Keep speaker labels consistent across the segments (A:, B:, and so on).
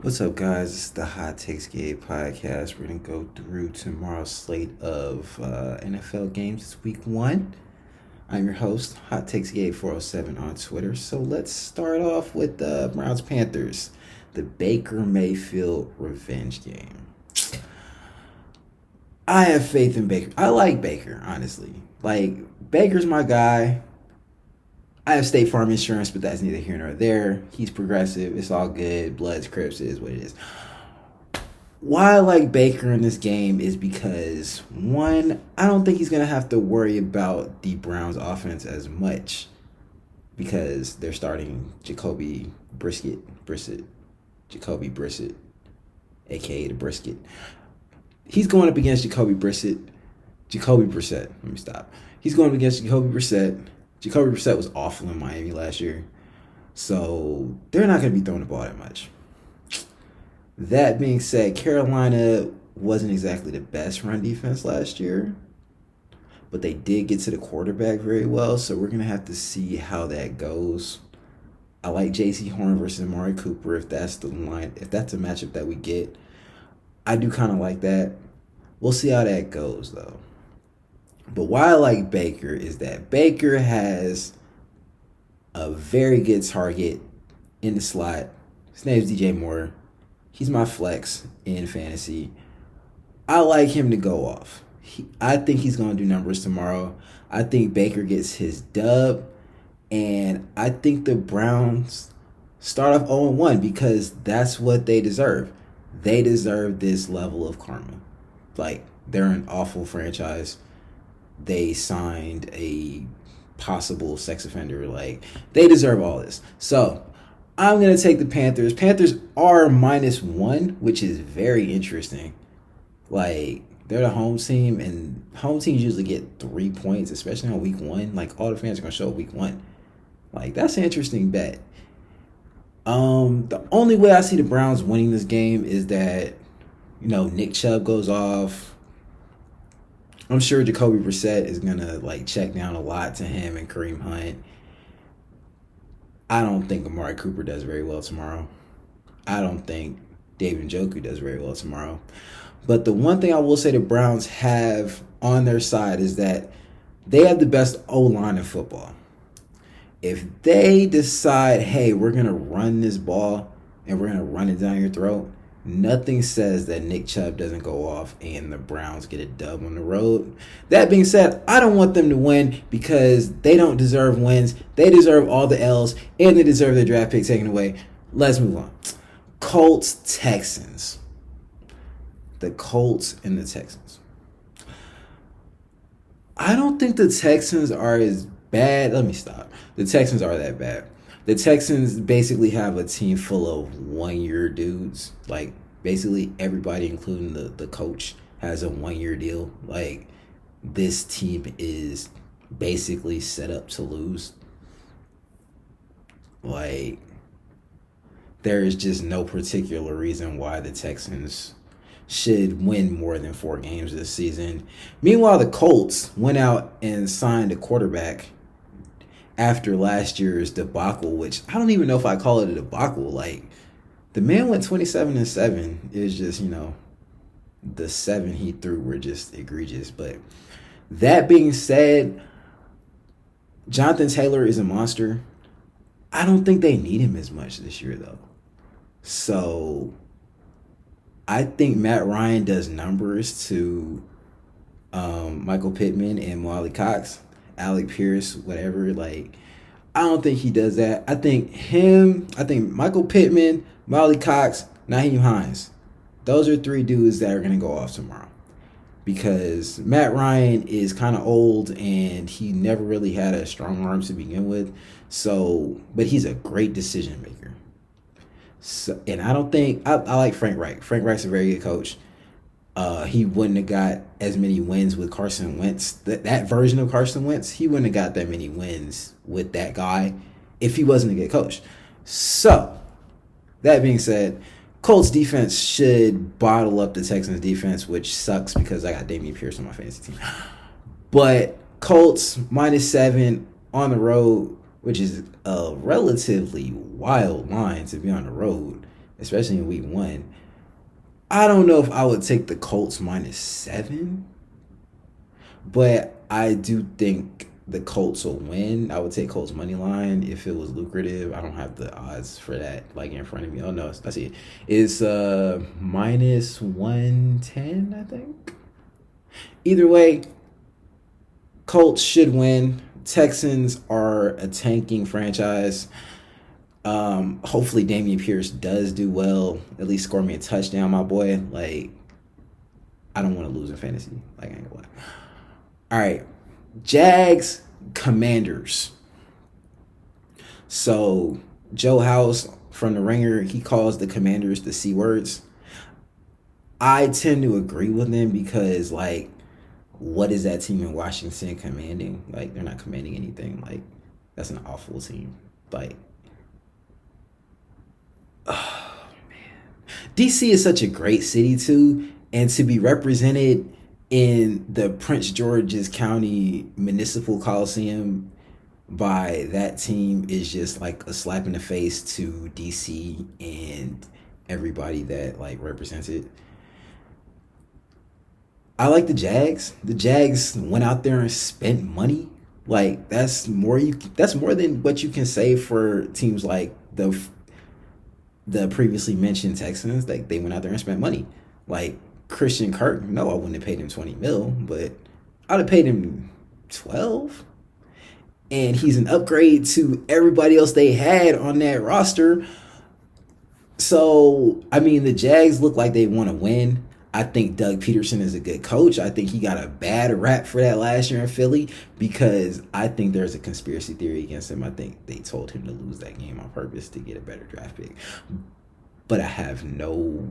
A: What's up, guys? It's the Hot Takes Gay podcast. We're going to go through tomorrow's slate of NFL games. It's week one. I'm your host, Hot Takes Gay 407 on Twitter. So let's start off with the Browns Panthers, the Baker Mayfield revenge game. I have faith in Baker. I like Baker, honestly. Like, Baker's my guy. I have State Farm insurance, but that's neither here nor there. He's progressive. It's all good. Bloods, Crips is what it is. Why I like Baker in this game is because, one, I don't think he's going to have to worry about the Browns offense as much because they're starting Jacoby Brissett, a.k.a. the Brisket. He's going up against Jacoby Brissett. Let me stop. He's going up against Jacoby Brissett. Jacoby Brissett was awful in Miami last year. So they're not going to be throwing the ball that much. That being said, Carolina wasn't exactly the best run defense last year. But they did get to the quarterback very well. So we're going to have to see how that goes. I like J.C. Horn versus Amari Cooper if that's the line, if that's a matchup that we get. I do kind of like that. We'll see how that goes, though. But why I like Baker is that Baker has a very good target in the slot. His name's DJ Moore. He's my flex in fantasy. I like him to go off. I think he's going to do numbers tomorrow. I think Baker gets his dub. And I think the Browns start off 0-1 because that's what they deserve. They deserve this level of karma. Like, they're an awful franchise. They signed a possible sex offender. Like, they deserve all this. So, I'm going to take the Panthers. Panthers are -1, which is very interesting. Like, they're the home team, and home teams usually get 3 points, especially on week one. Like, all the fans are going to show up week one. Like, that's an interesting bet. The only way I see the Browns winning this game is that, Nick Chubb goes off. I'm sure Jacoby Brissett is gonna check down a lot to him and Kareem Hunt. I don't think Amari Cooper does very well tomorrow. I don't think David Njoku does very well tomorrow. But the one thing I will say the Browns have on their side is that they have the best O-line in football. If they decide, hey, we're going to run this ball and we're going to run it down your throat, nothing says that Nick Chubb doesn't go off and the Browns get a dub on the road. That being said, I don't want them to win because they don't deserve wins. They deserve all the L's and they deserve their draft pick taken away. Let's move on. Colts, Texans. The Colts and the Texans. I don't think the Texans are as bad. Let me stop. The Texans are that bad. The Texans basically have a team full of one-year dudes. Like, basically everybody, including the coach, has a one-year deal. Like, this team is basically set up to lose. Like, there is just no particular reason why the Texans should win more than 4 games this season. Meanwhile, the Colts went out and signed a quarterback after last year's debacle, which I don't even know if I call it a debacle. Like, the man went 27-7. It was just, the 7 he threw were just egregious. But that being said, Jonathan Taylor is a monster. I don't think they need him as much this year, though. So I think Matt Ryan does numbers to Michael Pittman and Wally Cox, Alec Pierce, whatever. Like, I don't think he does that. I think Michael Pittman, Wally Cox, Naheem Hines. Those are 3 dudes that are going to go off tomorrow. Because Matt Ryan is kind of old and he never really had a strong arm to begin with. So, but he's a great decision maker. So, and I don't think I like Frank Reich. Frank Reich's a very good coach. He wouldn't have got as many wins with Carson Wentz. That version of Carson Wentz, he wouldn't have got that many wins with that guy if he wasn't a good coach. So, that being said, Colts defense should bottle up the Texans defense, which sucks because I got Dameon Pierce on my fantasy team. But Colts -7 on the road, which is a relatively wild line to be on the road especially in week one. I don't know if I would take the Colts -7, but I do think the Colts will win. I would take Colts money line if it was lucrative. I don't have the odds for that like in front of me. Oh no, I see it. It's -110, I think. Either way, Colts should win. Texans are a tanking franchise. Hopefully Damian Pierce does do well. At least score me a touchdown, my boy. Like, I don't want to lose in fantasy. Like, I ain't gonna lie. All right, Jags, Commanders. So Joe House from the Ringer, he calls the Commanders the C words. I tend to agree with him because, like, what is that team in Washington commanding? Like, they're not commanding anything. Like, that's an awful team. Like, oh man, DC is such a great city too, and to be represented in the Prince George's County Municipal Coliseum by that team is just like a slap in the face to DC and everybody that like represents it. I like the Jags. The Jags went out there and spent money. Like that's more than what you can say for teams like the previously mentioned Texans. Like they went out there and spent money. Like Christian Kirk, no, I wouldn't have paid him 20 mil, but I'd have paid him 12. And he's an upgrade to everybody else they had on that roster. So, I mean, the Jags look like they want to win. I think Doug Peterson is a good coach. I think he got a bad rap for that last year in Philly because I think there's a conspiracy theory against him. I think they told him to lose that game on purpose to get a better draft pick. But I have no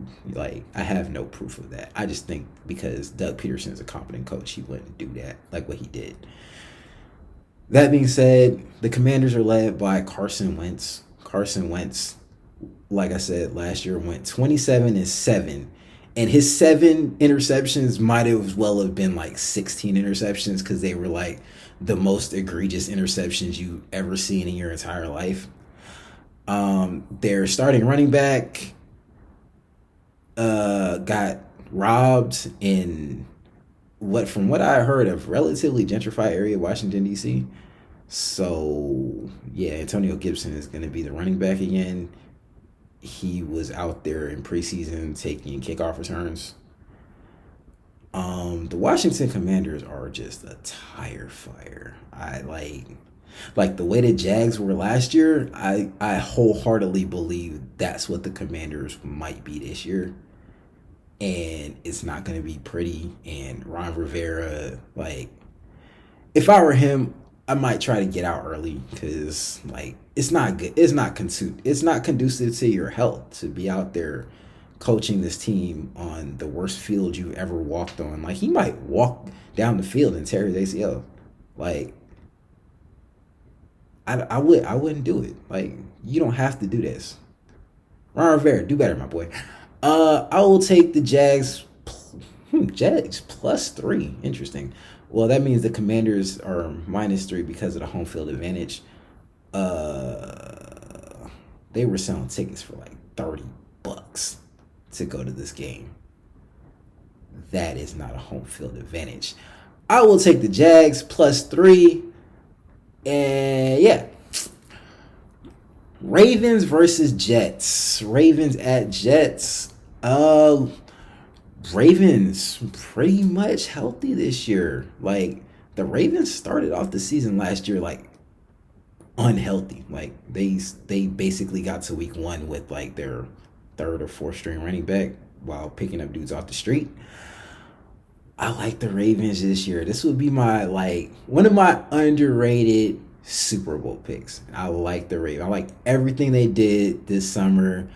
A: proof of that. I just think because Doug Peterson is a competent coach, he wouldn't do that like what he did. That being said, the Commanders are led by Carson Wentz. Carson Wentz, like I said, last year went 27-7. And his 7 interceptions might as well have been like 16 interceptions because they were like the most egregious interceptions you've ever seen in your entire life. Their starting running back got robbed in from what I heard, a relatively gentrified area of Washington, D.C. So, yeah, Antonio Gibson is going to be the running back again. He was out there in preseason taking kickoff returns. The Washington Commanders are just a tire fire. I like the way the Jags were last year. I wholeheartedly believe that's what the Commanders might be this year. And it's not going to be pretty. And Ron Rivera, like, if I were him, I might try to get out early because, like, it's not good. It's not conducive to your health to be out there coaching this team on the worst field you've ever walked on. Like, he might walk down the field and tear his ACL. Like, I wouldn't do it. Like, you don't have to do this. Ron Rivera, do better, my boy. I will take the Jags. Jags +3. Interesting. Well, that means the Commanders are -3 because of the home field advantage. They were selling tickets for like $30 to go to this game. That is not a home field advantage. I will take the Jags +3. And yeah. Ravens versus Jets. Ravens at Jets. Ravens pretty much healthy this year. Like, the Ravens started off the season last year like unhealthy. Like, they basically got to week 1 with like their 3rd or 4th string running back while picking up dudes off the street. I like the Ravens this year. This would be my one of my underrated Super Bowl picks. I like the Ravens. I like everything they did this summer.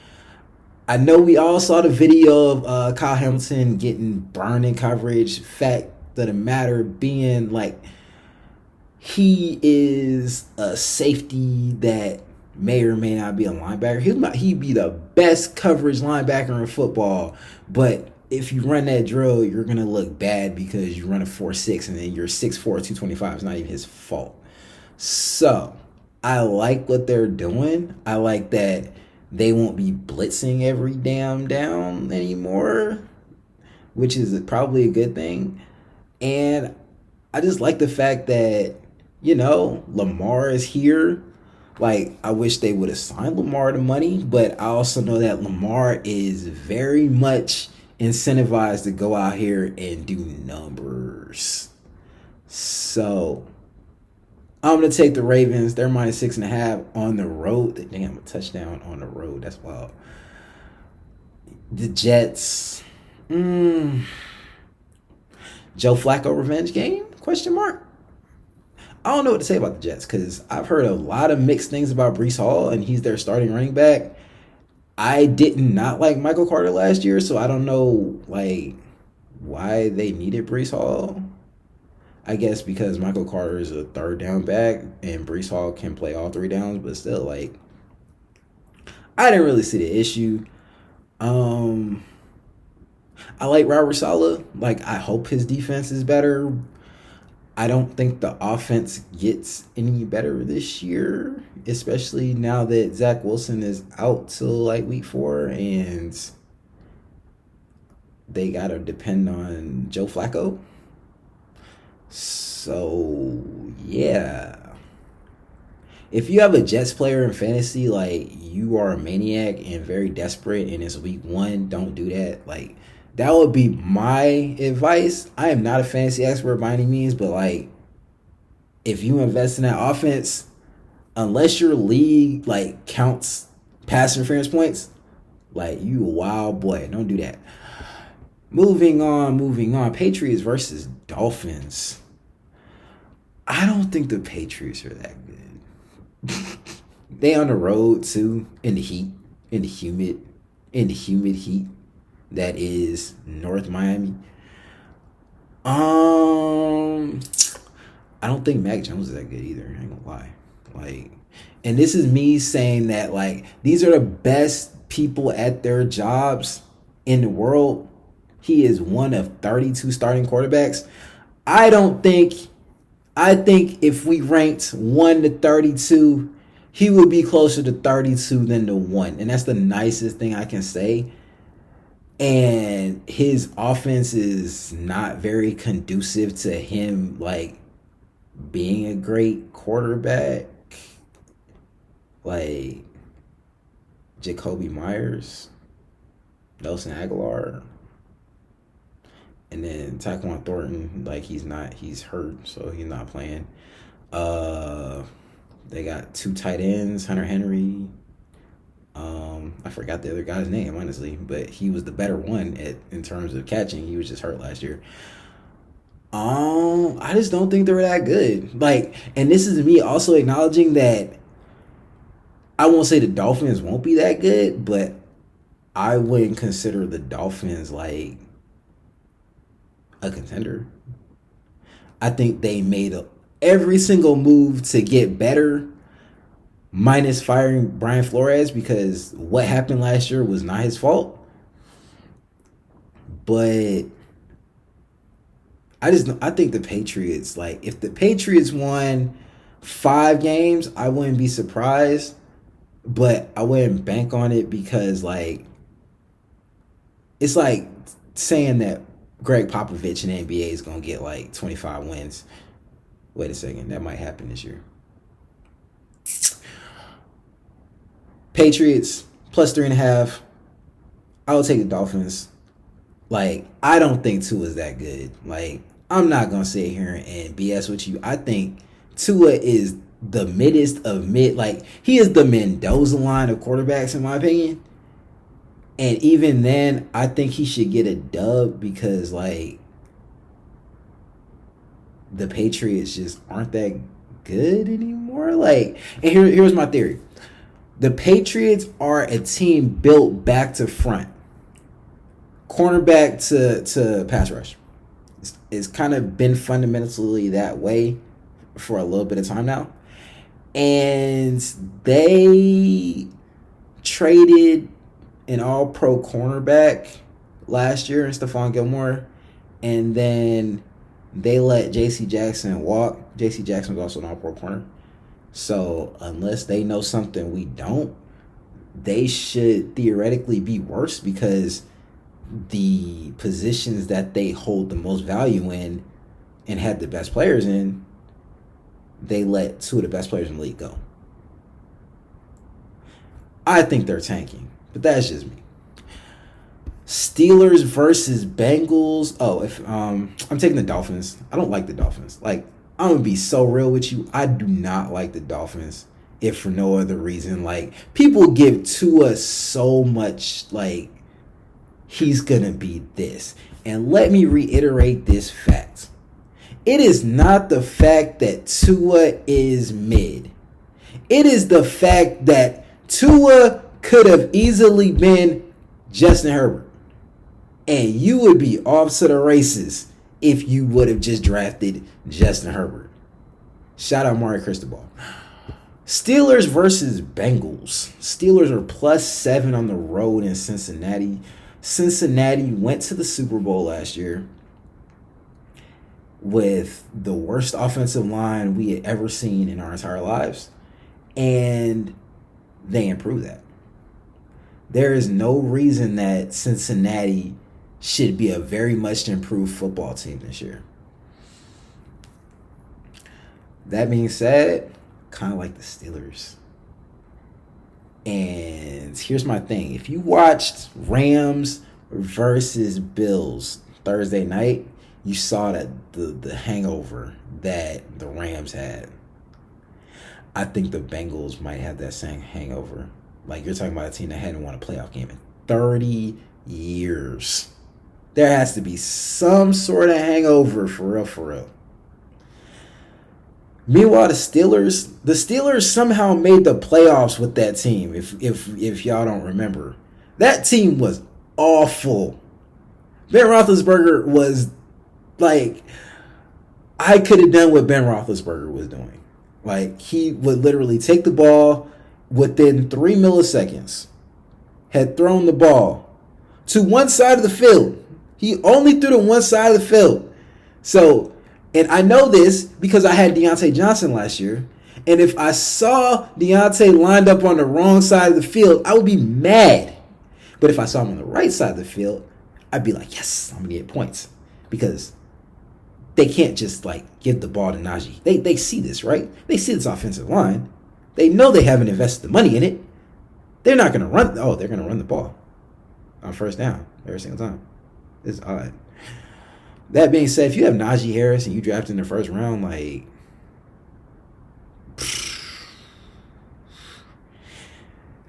A: I know we all saw the video of Kyle Hamilton getting burned in coverage. Fact of the matter being, like, he is a safety that may or may not be a linebacker. He'd be the best coverage linebacker in football. But if you run that drill, you're going to look bad because you run a 4.6 and then you're 6'4", 225. It's not even his fault. So I like what they're doing. I like that they won't be blitzing every damn down anymore, which is probably a good thing. And I just like the fact that, Lamar is here. Like, I wish they would have signed Lamar to money, but I also know that Lamar is very much incentivized to go out here and do numbers. So I'm gonna take the Ravens. They're -6.5 on the road. Damn, a touchdown on the road. That's wild. The Jets. Joe Flacco revenge game? Question mark. I don't know what to say about the Jets because I've heard a lot of mixed things about Breece Hall, and he's their starting running back. I did not like Michael Carter last year, so I don't know why they needed Breece Hall. I guess because Michael Carter is a third down back and Breece Hall can play all three downs, but still, I didn't really see the issue. I like Robert Saleh. I hope his defense is better. I don't think the offense gets any better this year, especially now that Zach Wilson is out till week 4 and they got to depend on Joe Flacco. So, yeah. If you have a Jets player in fantasy, you are a maniac and very desperate and it's week 1, don't do that. That would be my advice. I am not a fantasy expert by any means, but if you invest in that offense, unless your league counts pass interference points, you a wild boy. Don't do that. Moving on. Patriots versus Dolphins. I don't think the Patriots are that good. They on the road too, in the heat, in the humid heat that is North Miami. I don't think Mac Jones is that good either. I ain't gonna lie. And this is me saying that these are the best people at their jobs in the world. He is one of 32 starting quarterbacks. I think if we ranked 1 to 32, he would be closer to 32 than to 1. And that's the nicest thing I can say. And his offense is not very conducive to him being a great quarterback. Jacoby Myers, Nelson Aguilar, and then Tyquan Thornton, he's hurt, so he's not playing. They got 2 tight ends, Hunter Henry. I forgot the other guy's name, honestly, but he was the better one in terms of catching. He was just hurt last year. I just don't think they're that good. And this is me also acknowledging that I won't say the Dolphins won't be that good, but I wouldn't consider the Dolphins a contender. I think they made every single move to get better, minus firing Brian Flores, because what happened last year was not his fault. But I think the Patriots, if the Patriots won 5 games, I wouldn't be surprised, but I wouldn't bank on it because it's saying that Greg Popovich in the NBA is going to get 25 wins. Wait a second, that might happen this year. Patriots +3.5. I will take the Dolphins. I don't think Tua is that good. I'm not gonna sit here and BS with you. I think Tua is the middest of mid. He is the Mendoza line of quarterbacks in my opinion. And even then, I think he should get a dub because the Patriots just aren't that good anymore. And here's my theory. The Patriots are a team built back to front. Cornerback to pass rush. It's kind of been fundamentally that way for a little bit of time now. And they traded an all-pro cornerback last year in Stephon Gilmore. And then they let J.C. Jackson walk. J.C. Jackson was also an all-pro corner. So unless they know something we don't, they should theoretically be worse because the positions that they hold the most value in and had the best players in, they let two of the best players in the league go. I think they're tanking, but that's just me. Steelers versus Bengals. Oh, if I'm taking the Dolphins. I don't like the Dolphins. Like, I'm gonna be so real with you. I do not like the Dolphins, if for no other reason. Like, people give Tua so much, like, he's gonna be this. And let me reiterate this fact. It is not the fact that Tua is mid. It is the fact that Tua could have easily been Justin Herbert. And you would be off to the races if you would have just drafted Justin Herbert. Shout out Mario Cristobal. Steelers versus Bengals. Steelers are +7 on the road in Cincinnati. Cincinnati went to the Super Bowl last year with the worst offensive line we had ever seen in our entire lives. And they improved that. There is no reason that Cincinnati should be a very much improved football team this year. That being said, kind of like the Steelers. And here's my thing. If you watched Rams versus Bills Thursday night, you saw that the hangover that the Rams had. I think the Bengals might have that same hangover. Like, you're talking about a team that hadn't won a playoff game in 30 years. There has to be some sort of hangover for real, for real. Meanwhile, the Steelers somehow made the playoffs with that team. If y'all don't remember, that team was awful. Ben Roethlisberger was like, I could have done what Ben Roethlisberger was doing. Like, he would literally take the ball within 3 milliseconds, had thrown the ball to one side of the field. He only threw to one side of the field. So, and I know this because I had Deontay Johnson last year. And if I saw Deontay lined up on the wrong side of the field, I would be mad. But if I saw him on the right side of the field, I'd be like, yes, I'm going to get points. Because they can't just, like, give the ball to Najee. They see this, right? They see this offensive line. They know they haven't invested the money in it. They're not going to run. Oh, they're going to run the ball on first down every single time. It's odd. That being said, if you have Najee Harris and you draft in the first round, like,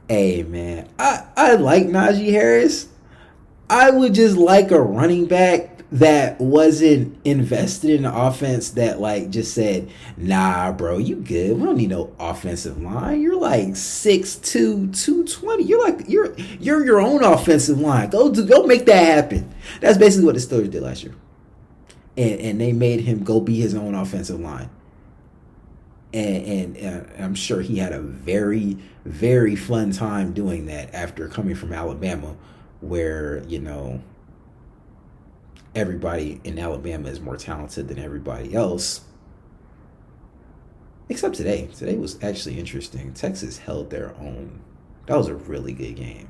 A: hey, man, I like Najee Harris. I would just like a running back that wasn't invested in the offense that, like, just said, nah, bro, you good. We don't need no offensive line. You're like 6'2", 220. You're your own offensive line. Go make that happen. That's basically what the Steelers did last year. And they made him go be his own offensive line. And I'm sure he had a very, very fun time doing that after coming from Alabama, where, you know, everybody in Alabama is more talented than everybody else. Except today. Today was actually interesting. Texas held their own. That was a really good game.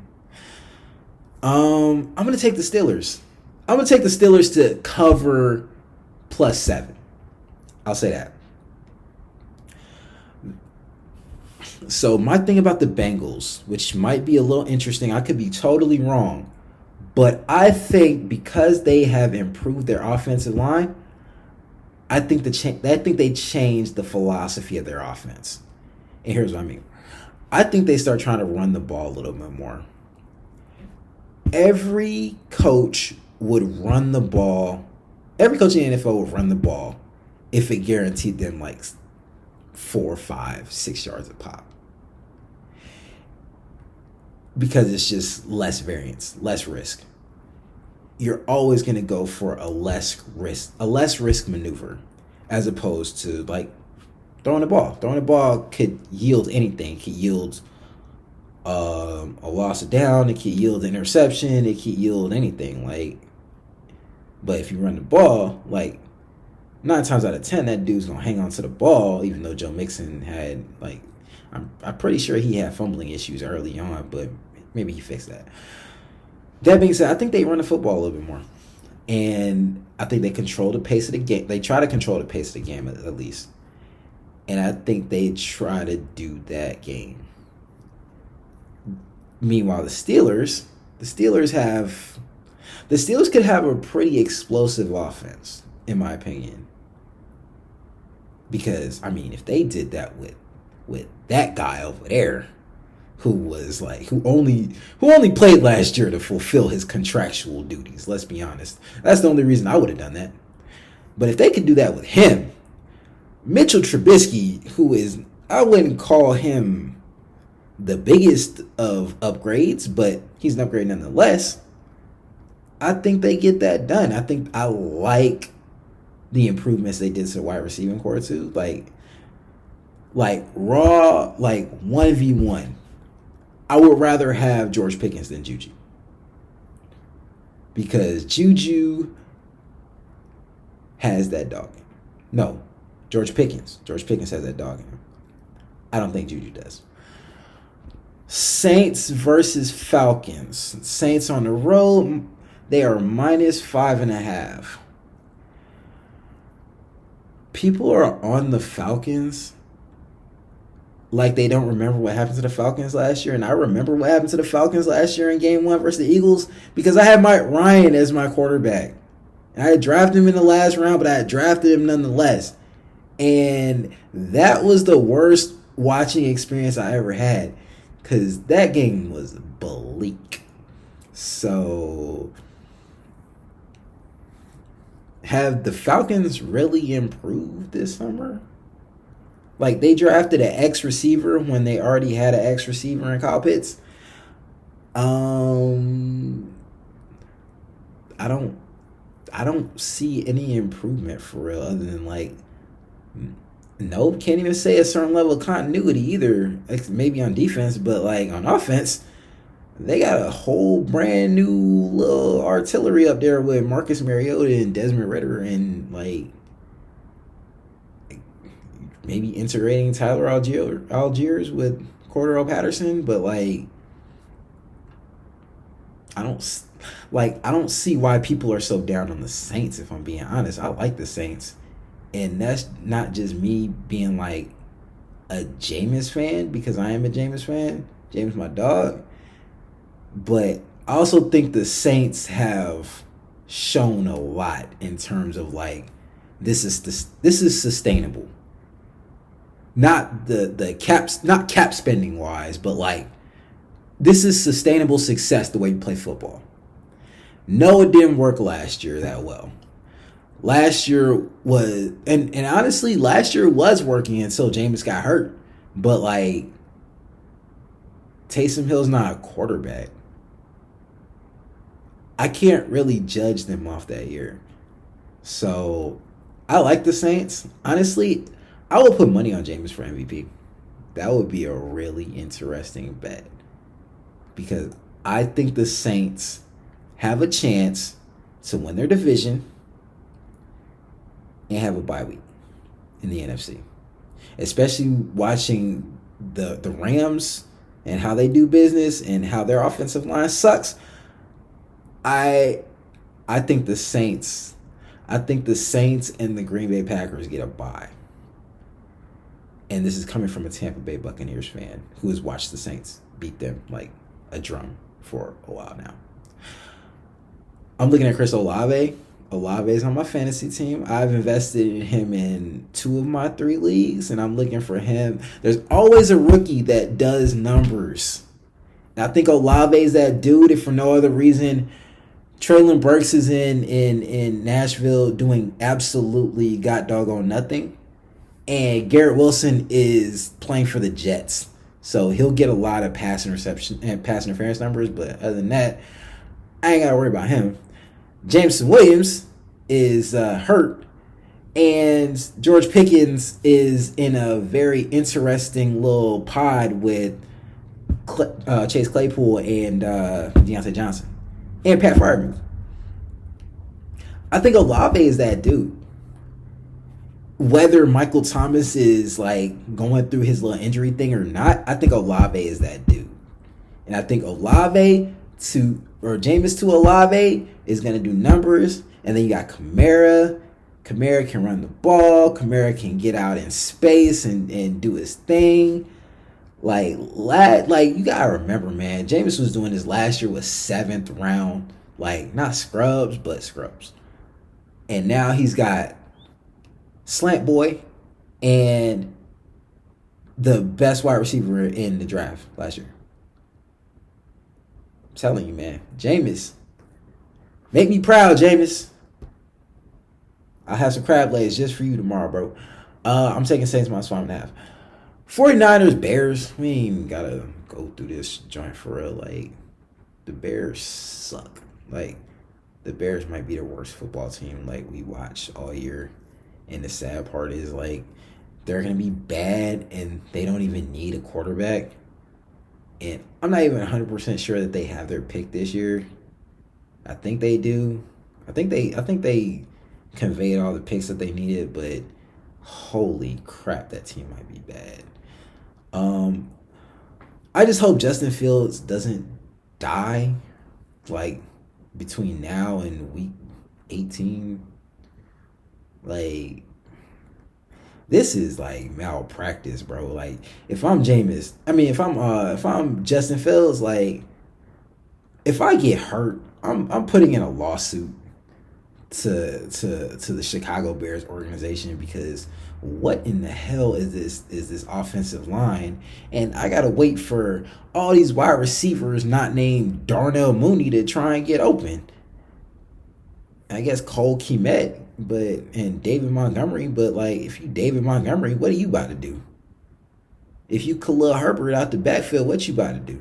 A: I'm going to take the Steelers. I'm going to take the Steelers to cover +7. I'll say that. So my thing about the Bengals, which might be a little interesting, I could be totally wrong, but I think because they have improved their offensive line, I think they changed the philosophy of their offense. And here's what I mean. I think they start trying to run the ball a little bit more. Every coach would run the ball. Every coach in the NFL would run the ball if it guaranteed them like 4, 5, 6 yards a pop. Because it's just less variance, less risk. You're always going to go for a less risk maneuver, as opposed to, like, throwing the ball. Throwing the ball could yield anything. It could yield a loss of down. It could yield an interception. It could yield anything. Like, but if you run the ball, like, 9 times out of 10, that dude's gonna hang on to the ball, even though Joe Mixon had like, I'm pretty sure he had fumbling issues early on, but maybe he fixed that. That being said, I think they run the football a little bit more, and I think they control the pace of the game. They try to control the pace of the game at least, and I think they try to do that game. Meanwhile, the Steelers could have a pretty explosive offense, in my opinion. Because I mean, if they did that with that guy over there, who only played last year to fulfill his contractual duties. Let's be honest. That's the only reason I would have done that. But if they could do that with him, Mitchell Trubisky, I wouldn't call him the biggest of upgrades, but he's an upgrade nonetheless. I think they get that done. I like the improvements they did to the wide receiving core too. Like raw, like 1v1. I would rather have George Pickens than Juju. Because Juju has that dog in him. No, George Pickens. George Pickens has that dog in him. I don't think Juju does. Saints versus Falcons. Saints on the road. They are -5.5. People are on the Falcons like they don't remember what happened to the Falcons last year. And I remember what happened to the Falcons last year in game 1 versus the Eagles because I had Mike Ryan as my quarterback. And I had drafted him in the last round, but I had drafted him nonetheless. And that was the worst watching experience I ever had because that game was bleak. So, have the Falcons really improved this summer? Like, they drafted an X receiver when they already had an X receiver in Kyle Pitts. I don't see any improvement for real other than nope, can't even say a certain level of continuity either. Maybe on defense, but on offense, they got a whole brand new little artillery up there with Marcus Mariota and Desmond Ridder and maybe integrating Tyler Algiers with Cordero Patterson, but I don't see why people are so down on the Saints. If I'm being honest, I like the Saints, and that's not just me being a Jameis fan because I am a Jameis fan. Jameis my dog, but I also think the Saints have shown a lot in terms of this is sustainable. Not the caps, not cap spending wise, but this is sustainable success the way you play football. No, it didn't work last year that well. Last year was, and honestly, last year was working until Jameis got hurt. But Taysom Hill's not a quarterback. I can't really judge them off that year. So I like the Saints. Honestly, I would put money on Jameis for MVP. That would be a really interesting bet. Because I think the Saints have a chance to win their division and have a bye week in the NFC. Especially watching the Rams and how they do business and how their offensive line sucks. I think the Saints and the Green Bay Packers get a bye. And this is coming from a Tampa Bay Buccaneers fan who has watched the Saints beat them like a drum for a while now. I'm looking at Chris Olave. Olave is on my fantasy team. I've invested in him in 2 of my 3 leagues, and I'm looking for him. There's always a rookie that does numbers. And I think Olave is that dude, if for no other reason. Traylon Burks is in Nashville doing absolutely god doggone nothing. And Garrett Wilson is playing for the Jets. So he'll get a lot of pass interception and pass interference numbers, but other than that, I ain't got to worry about him. Jameson Williams is hurt, and George Pickens is in a very interesting little pod with Chase Claypool and Deontay Johnson and Pat Freiermuth. I think Olave is that dude. whether Michael Thomas is like going through his little injury thing or not, I think Olave is that dude. And I think Jameis to Olave is going to do numbers. And then you got Kamara. Kamara can run the ball. Kamara can get out in space and do his thing. Like you gotta remember, man, Jameis was doing this last year with 7th round, like not scrubs, but scrubs. And now he's got Slant Boy and the best wide receiver in the draft last year. I'm telling you, man. Jameis. Make me proud, Jameis. I'll have some crab legs just for you tomorrow, bro. I'm taking Saints minus 5.5. 49ers, Bears. We ain't even gotta go through this joint for real. Like, the Bears suck. Like, the Bears might be the worst football team like we watch all year. And the sad part is, like, they're going to be bad and they don't even need a quarterback. And I'm not even 100% sure that they have their pick this year. I think they do. I think they conveyed all the picks that they needed, but holy crap, that team might be bad. I just hope Justin Fields doesn't die like between now and week 18. Like, this is like malpractice, bro. Like, if I'm Justin Fields, like, if I get hurt, I'm putting in a lawsuit to the Chicago Bears organization, because what in the hell is this offensive line? And I gotta wait for all these wide receivers not named Darnell Mooney to try and get open. I guess Cole Kmet, and David Montgomery, but like, if you David Montgomery, what are you about to do? If you Khalil Herbert out the backfield, what you about to do?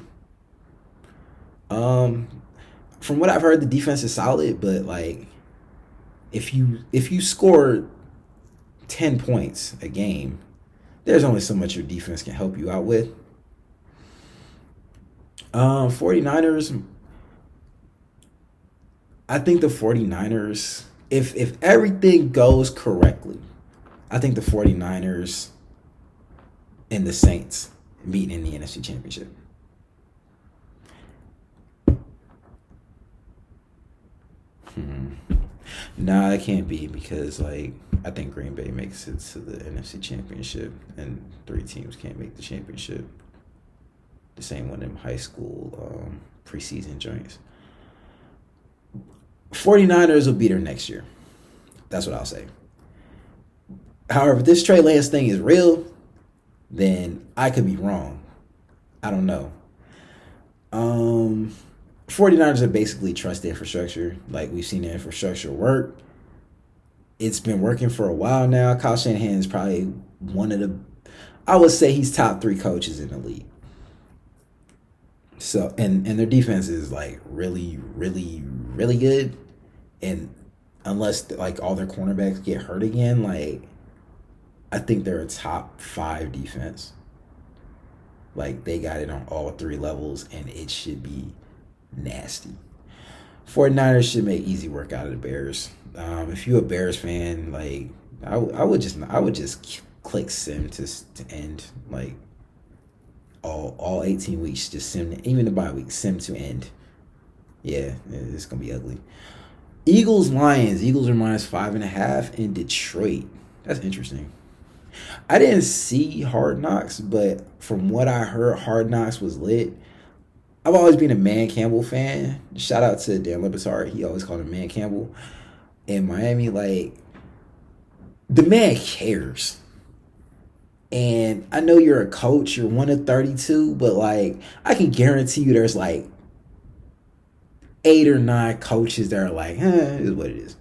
A: From what I've heard, the defense is solid, but like, if you score 10 points a game, there's only so much your defense can help you out with. 49ers, I think the 49ers, if everything goes correctly, I think the 49ers and the Saints meet in the NFC Championship. Nah, it can't be, because like, I think Green Bay makes it to the NFC Championship and 3 teams can't make the championship. The same one in high school preseason joints. 49ers will beat her next year. That's what I'll say. However, if this Trey Lance thing is real, then I could be wrong. I don't know. 49ers are basically trust the infrastructure. Like, we've seen the infrastructure work. It's been working for a while now. Kyle Shanahan is probably one of the, I would say he's top 3 coaches in the league. So, and their defense is like really, really, really good. And unless like all their cornerbacks get hurt again, like, I think they're a top 5 defense. Like, they got it on all 3 levels, and it should be nasty. 49ers should make easy work out of the Bears. If you're a Bears fan, like, I would just click sim to end, like, all 18 weeks, just sim, even the bye week, sim to end. Yeah, it's gonna be ugly. Eagles Lions. Eagles are minus 5.5 in Detroit. That's interesting. I didn't see Hard Knocks, but from what I heard, Hard Knocks was lit. I've always been a Man Campbell fan. Shout out to Dan Le Batard. He always called him Man Campbell. In Miami, like, the man cares. And I know you're a coach, you're one of 32, but like, I can guarantee you there's like 8 or 9 coaches that are like, it is what it is.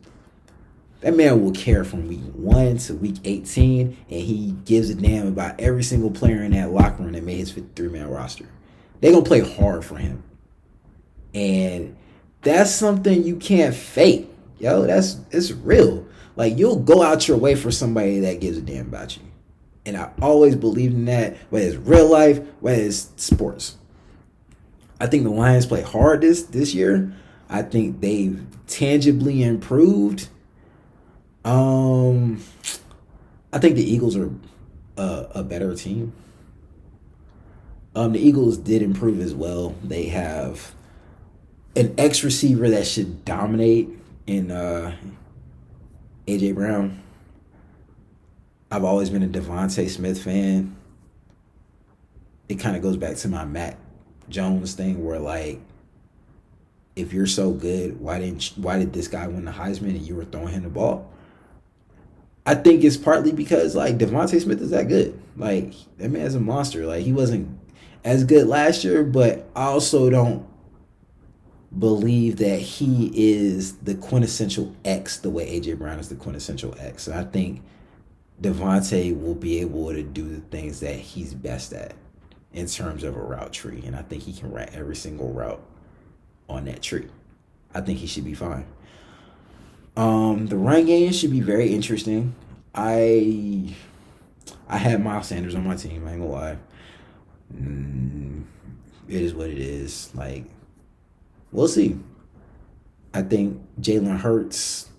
A: That man will care from week 1 to week 18, and he gives a damn about every single player in that locker room that made his 53-man roster. They're going to play hard for him. And that's something you can't fake. Yo, it's real. Like, you'll go out your way for somebody that gives a damn about you. And I always believed in that, whether it's real life, whether it's sports. I think the Lions play hard this year. I think they've tangibly improved. I I think the Eagles are a better team. The Eagles did improve as well. They have an X receiver that should dominate in AJ Brown. I've always been a Devontae Smith fan. It kind of goes back to my Matt Jones thing, where like, if you're so good, why did this guy win the Heisman and you were throwing him the ball? I think it's partly because like Devontae Smith is that good. Like, that man's a monster. Like, he wasn't as good last year, but I also don't believe that he is the quintessential X the way AJ Brown is the quintessential X. So I think Devontae will be able to do the things that he's best at in terms of a route tree, and I think he can write every single route on that tree. I think he should be fine. The run game should be very interesting. I had Miles Sanders on my team. I ain't gonna lie. It is what it is. Like, we'll see. I think Jalen Hurts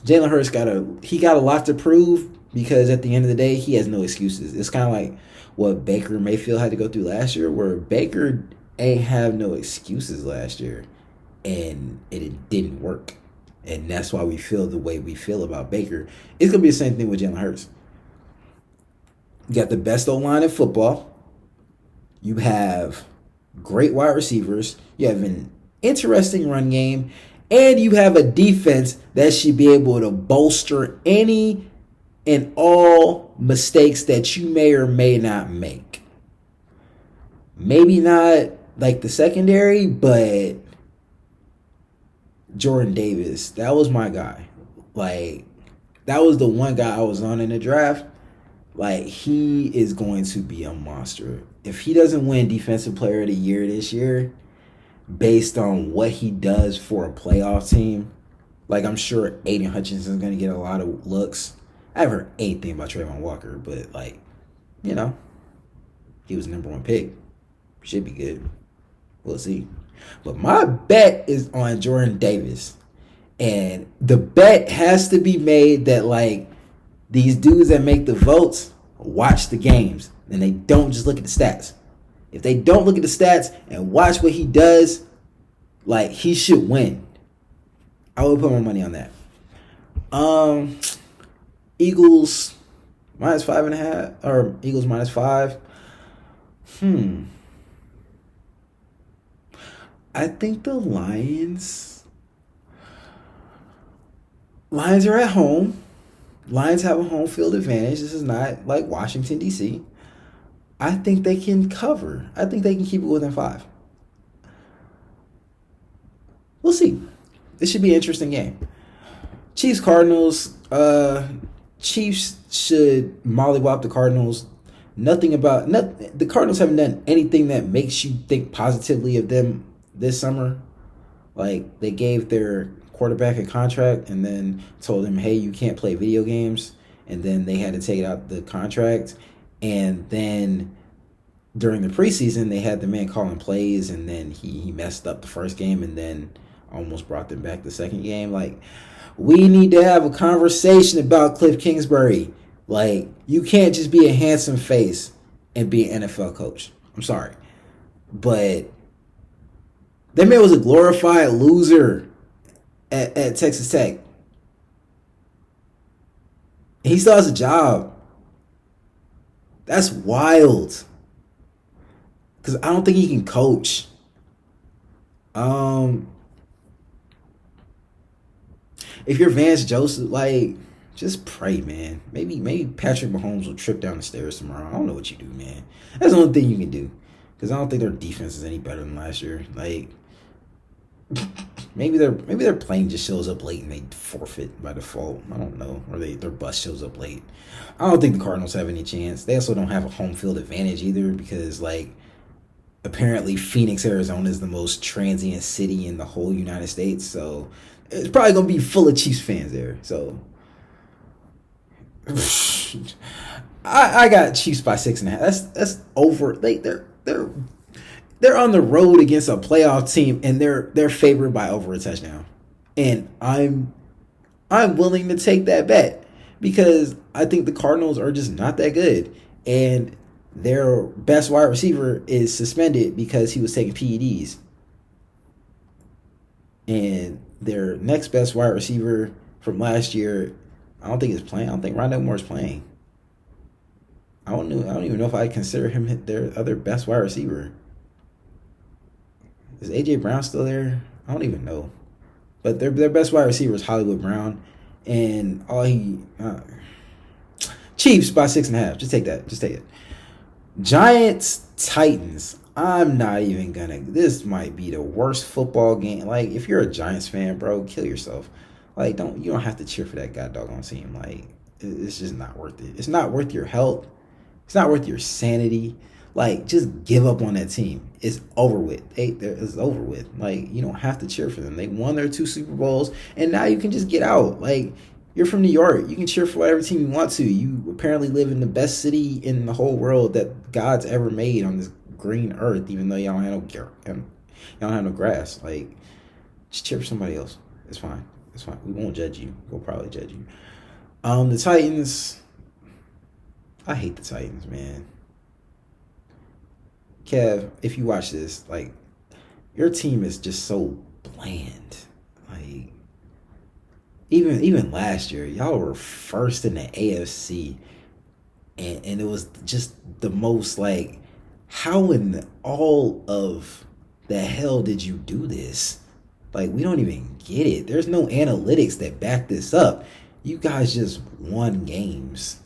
A: got a lot to prove, because at the end of the day, he has no excuses. It's kind of like what Baker Mayfield had to go through last year, where Baker ain't have no excuses last year, and it didn't work. And that's why we feel the way we feel about Baker. It's going to be the same thing with Jalen Hurts. You got the best O-line in football. You have great wide receivers. You have an interesting run game. And you have a defense that should be able to bolster any and all mistakes that you may or may not make. Maybe not like the secondary, but Jordan Davis, that was my guy. Like, that was the one guy I was on in the draft. Like, he is going to be a monster. If he doesn't win Defensive Player of the Year this year, based on what he does for a playoff team, like, I'm sure Aiden Hutchinson is going to get a lot of looks. I haven't heard anything about Trayvon Walker, but, like, you know, he was the number one pick. Should be good. We'll see. But my bet is on Jordan Davis. And the bet has to be made that, like, these dudes that make the votes watch the games. And they don't just look at the stats. If they don't look at the stats and watch what he does, like, he should win. I would put my money on that. Eagles minus 5.5, or Eagles minus 5. I think the Lions are at home. Lions have a home field advantage. This is not like Washington, D.C. I think they can cover. I think they can keep it within 5. We'll see. This should be an interesting game. Chiefs, Cardinals. Chiefs should mollywop the Cardinals. The Cardinals haven't done anything that makes you think positively of them this summer. Like, they gave their quarterback a contract and then told him, hey, you can't play video games. And then they had to take out the contract. And then during the preseason, they had the man calling plays, and then he messed up the first game and then almost brought them back the second game. Like, we need to have a conversation about Cliff Kingsbury. Like, you can't just be a handsome face and be an NFL coach. I'm sorry. But that man was a glorified loser at Texas Tech. He still has a job. That's wild. Because I don't think he can coach. If you're Vance Joseph, like, just pray, man. Maybe Patrick Mahomes will trip down the stairs tomorrow. I don't know what you do, man. That's the only thing you can do. Because I don't think their defense is any better than last year. Like, maybe their plane just shows up late and they forfeit by default. I don't know. Or their bus shows up late. I don't think the Cardinals have any chance. They also don't have a home field advantage either, because, like, apparently Phoenix, Arizona is the most transient city in the whole United States. So it's probably going to be full of Chiefs fans there. So I got Chiefs by 6.5. That's over. They're on the road against a playoff team, and they're favored by over a touchdown. And I'm willing to take that bet, because I think the Cardinals are just not that good, and their best wide receiver is suspended because he was taking PEDs, and their next best wide receiver from last year, I don't think is playing. I don't think Rondell Moore is playing. I don't know. I don't even know if I consider him their other best wide receiver. Is AJ Brown still there? I don't even know. But their best wide receiver is Hollywood Brown, and all he Chiefs by 6.5. Just take that. Just take it. Giants Titans. I'm not even gonna. This might be the worst football game. Like, if you're a Giants fan, bro, kill yourself. Like, you don't have to cheer for that god doggone team. Like, it's just not worth it. It's not worth your health. It's not worth your sanity. Like, just give up on that team. It's over with. It's over with. Like, you don't have to cheer for them. They won their 2 Super Bowls, and now you can just get out. Like, you're from New York. You can cheer for whatever team you want to. You apparently live in the best city in the whole world that God's ever made on this green earth, even though y'all don't have no grass. Like, just cheer for somebody else. It's fine. It's fine. We won't judge you. We'll probably judge you. The Titans. I hate the Titans, man. Kev, if you watch this, like, your team is just so bland. Like, even last year, y'all were first in the AFC, and it was just the most, like, how in all of the hell did you do this? Like, we don't even get it. There's no analytics that back this up. You guys just won games.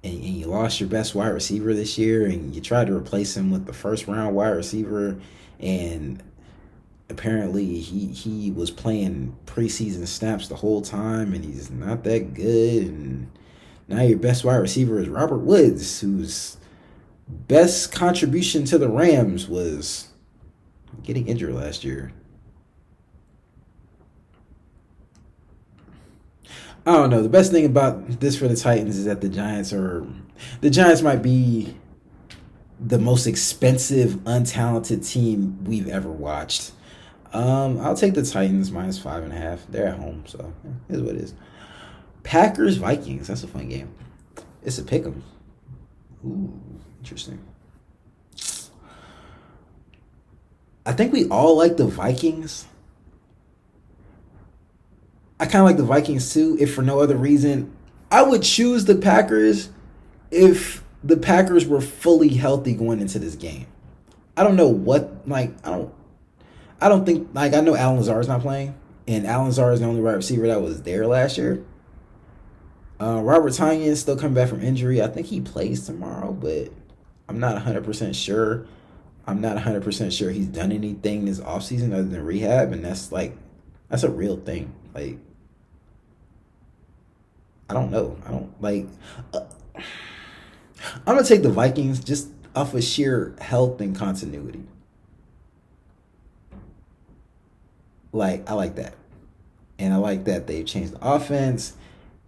A: And you lost your best wide receiver this year, and you tried to replace him with the first round wide receiver, and apparently he was playing preseason snaps the whole time, and he's not that good. And now your best wide receiver is Robert Woods, whose best contribution to the Rams was getting injured last year. I don't know. The best thing about this for the Titans is that the Giants might be the most expensive, untalented team we've ever watched. I'll take the Titans minus 5.5. They're at home, so it is what it is. Packers Vikings. That's a fun game. It's a pick'em. Ooh, interesting. I think we all like the Vikings. I kind of like the Vikings too, if for no other reason. I would choose the Packers if the Packers were fully healthy going into this game. I don't know what, like, I don't think, like, I know Alan Lazard's not playing, and Alan Lazard is the only wide receiver that was there last year. Robert Tonyan is still coming back from injury. I think he plays tomorrow, but I'm not 100% sure. I'm not 100% sure he's done anything this offseason other than rehab, and that's a real thing. Like, I don't know. I don't, like, I'm going to take the Vikings just off of sheer health and continuity. Like, I like that. And I like that they've changed the offense,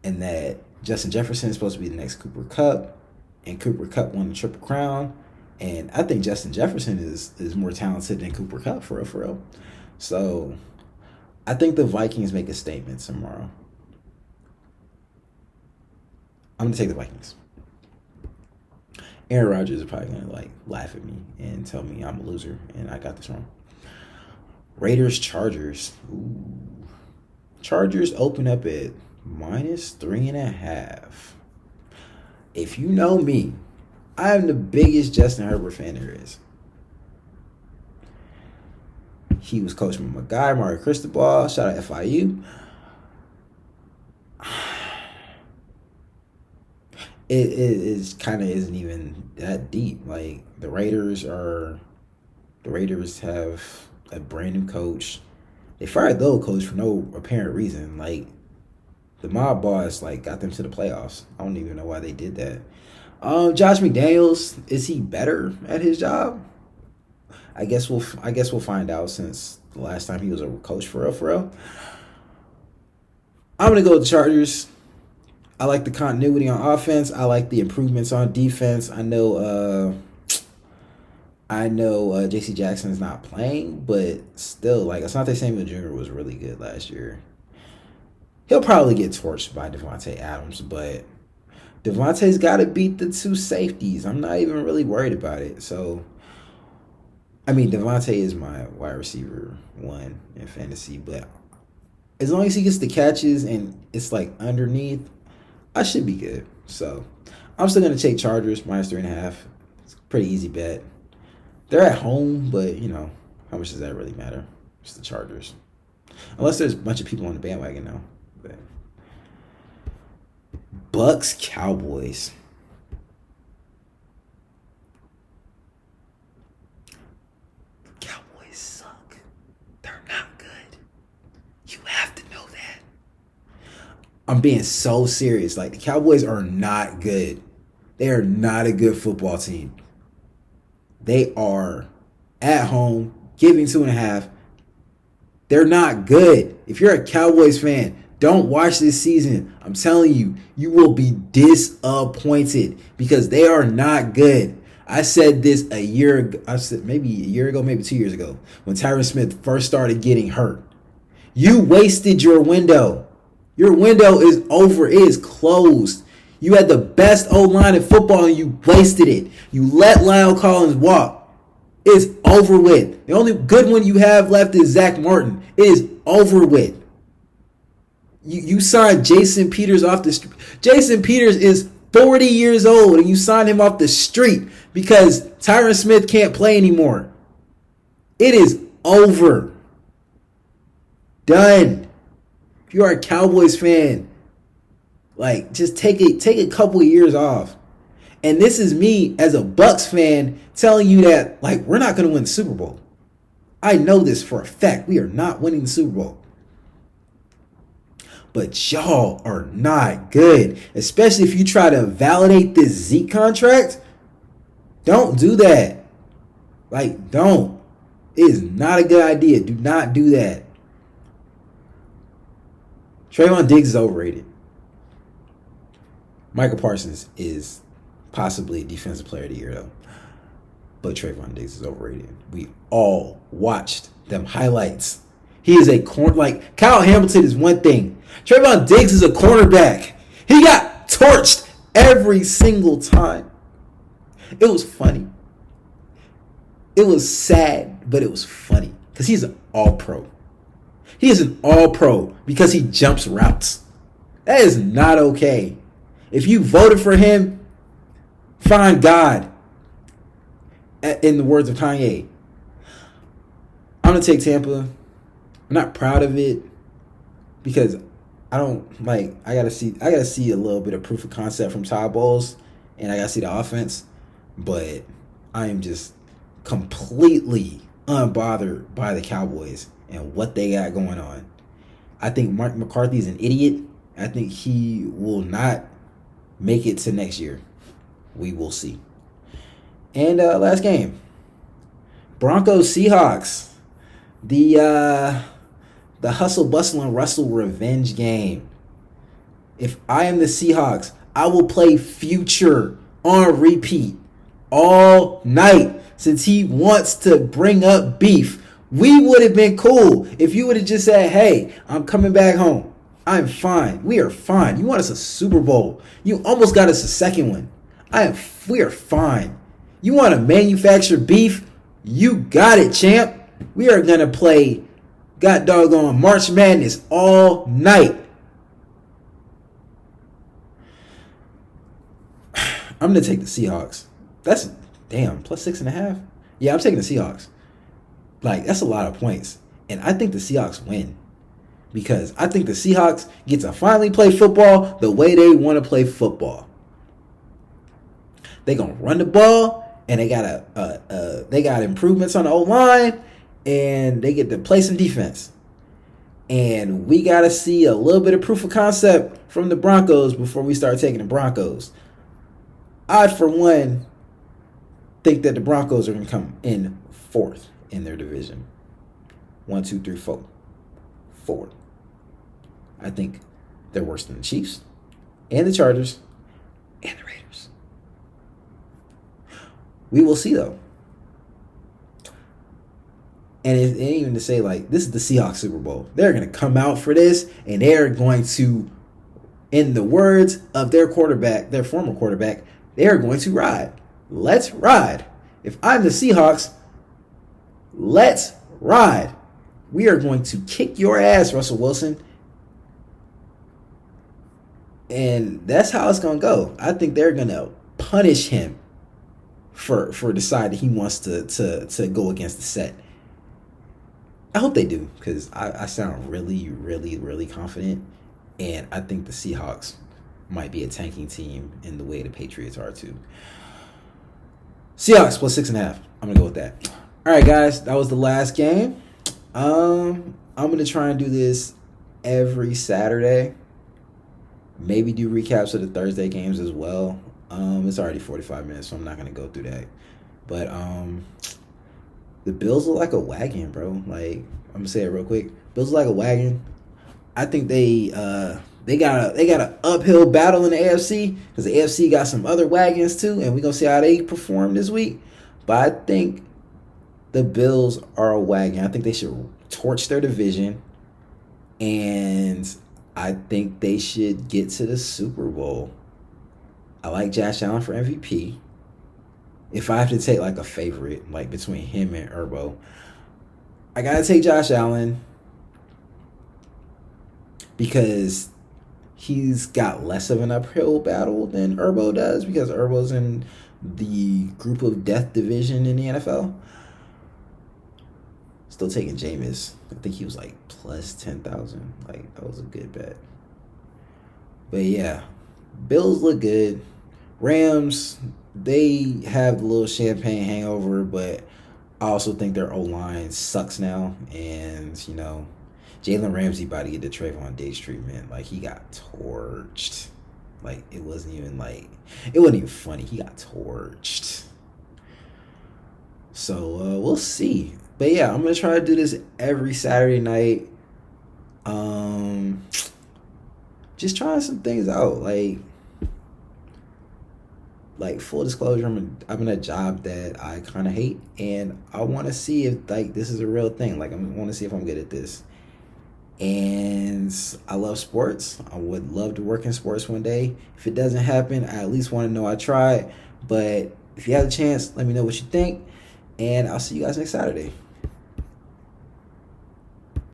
A: and that Justin Jefferson is supposed to be the next Cooper Kupp, and Cooper Kupp won the Triple Crown. And I think Justin Jefferson is more talented than Cooper Kupp, for real, for real. So I think the Vikings make a statement tomorrow. I'm going to take the Vikings. Aaron Rodgers is probably going to, like, laugh at me and tell me I'm a loser and I got this wrong. Raiders Chargers. Ooh. Chargers open up at minus 3.5. If you know me, I am the biggest Justin Herbert fan there is. He was coaching my guy, Mario Cristobal. Shout out FIU. It kind of isn't even that deep. Like, the Raiders have a brand new coach. They fired the old coach for no apparent reason. Like, the mob boss, like, got them to the playoffs. I don't even know why they did that. Josh McDaniels, is he better at his job? I guess we'll find out, since the last time he was a coach for real. I'm gonna go with the Chargers. I like the continuity on offense. I like the improvements on defense. I know J.C. Jackson is not playing, but still, like, Asante Samuel Jr. was really good last year. He'll probably get torched by Devontae Adams, but Devontae's got to beat the two safeties. I'm not even really worried about it. So, I mean, Devontae is my wide receiver one in fantasy, but as long as he gets the catches and it's like underneath, I should be good. So, I'm still going to take Chargers -3.5. It's a pretty easy bet. They're at home, but, how much does that really matter? It's the Chargers. Unless there's a bunch of people on the bandwagon now. But Bucks Cowboys. Cowboys suck. They're not good. You have to know that. I'm being so serious. Like, the Cowboys are not good. They are not a good football team. They are at home, giving 2.5. They're not good. If you're a Cowboys fan, don't watch this season. I'm telling you, you will be disappointed because they are not good. I said this a year ago. I said maybe a year ago, maybe 2 years ago, when Tyron Smith first started getting hurt. You wasted your window. Your window is over. It is closed. You had the best O-line in football and you wasted it. You let Lyle Collins walk. It's over with. The only good one you have left is Zach Martin. It is over with. You signed Jason Peters off the street. Jason Peters is 40 years old and you signed him off the street because Tyron Smith can't play anymore. It is over. Done. If you are a Cowboys fan, like, just take a couple of years off. And this is me as a Bucks fan telling you that, like, we're not going to win the Super Bowl. I know this for a fact. We are not winning the Super Bowl. But y'all are not good. Especially if you try to validate this Zeke contract. Don't do that. Like, don't. It is not a good idea. Do not do that. Trayvon Diggs is overrated. Michael Parsons is possibly Defensive Player of the Year, though. But Trayvon Diggs is overrated. We all watched them highlights. He is a corner. Like, Kyle Hamilton is one thing. Trayvon Diggs is a cornerback. He got torched every single time. It was funny. It was sad, but it was funny. Because he's an all-pro. He is an all-pro because he jumps routes. That is not okay. If you voted for him, find God. In the words of Kanye. I'm going to take Tampa. I'm not proud of it because I gotta see a little bit of proof of concept from Todd Bowles, and I gotta see the offense. But I am just completely unbothered by the Cowboys and what they got going on. I think Mike McCarthy's an idiot. I think he will not make it to next year. We will see. And last game, Broncos Seahawks, the hustle bustle and rustle revenge game. If I am the Seahawks, I will play Future on repeat all night since he wants to bring up beef. We would have been cool if you would have just said, "Hey, I'm coming back home. I'm fine. We are fine. You want us a Super Bowl. You almost got us a second one. We are fine. You want to manufacture beef? You got it, champ. We are going to play God doggone March Madness all night." I'm going to take the Seahawks. That's, damn, +6.5? Yeah, I'm taking the Seahawks. Like, that's a lot of points. And I think the Seahawks win. Because I think the Seahawks get to finally play football the way they want to play football. They're going to run the ball. And they got improvements on the O-line, and they get to play some defense. And we got to see a little bit of proof of concept from the Broncos before we start taking the Broncos. I, for one, think that the Broncos are going to come in fourth in their division. 1, 2, 3, 4. Fourth. I think they're worse than the Chiefs and the Chargers and the Raiders. We will see, though. And it ain't even to say like this is the Seahawks Super Bowl. They're gonna come out for this, and they're going to, in the words of their quarterback, their former quarterback, they're going to ride. Let's ride. If I'm the Seahawks, let's ride. We are going to kick your ass, Russell Wilson. And that's how it's going to go. I think they're going to punish him for deciding he wants to go against the set. I hope they do, because I sound really, really, really confident. And I think the Seahawks might be a tanking team in the way the Patriots are too. Seahawks plus 6.5. I'm going to go with that. All right, guys. That was the last game. I'm going to try and do this every Saturday. Maybe do recaps of the Thursday games as well. It's already 45 minutes, so I'm not going to go through that. But the Bills look like a wagon, bro. Like, I'm going to say it real quick. Bills look like a wagon. I think they got an uphill battle in the AFC, because the AFC got some other wagons too, and we're going to see how they perform this week. But I think the Bills are a wagon. I think they should torch their division, and I think they should get to the Super Bowl. I like Josh Allen for MVP. If I have to take like a favorite, like between him and Urbo, I got to take Josh Allen, because he's got less of an uphill battle than Urbo does, because Urbo's in the group of death division in the NFL. Still taking Jameis. I think he was like plus 10,000. Like, that was a good bet. But yeah, Bills look good. Rams, they have the little champagne hangover, but I also think their O-line sucks now. And, you know, Jalen Ramsey about to get the Trayvon Diggs treatment. Like, he got torched. Like, it wasn't even funny. He got torched. So, we'll see. But yeah, I'm going to try to do this every Saturday night. Just trying some things out. Like full disclosure, I'm in a job that I kind of hate, and I want to see if like this is a real thing. Like, I want to see if I'm good at this. And I love sports. I would love to work in sports one day. If it doesn't happen, I at least want to know I tried. But if you have a chance, let me know what you think, and I'll see you guys next Saturday.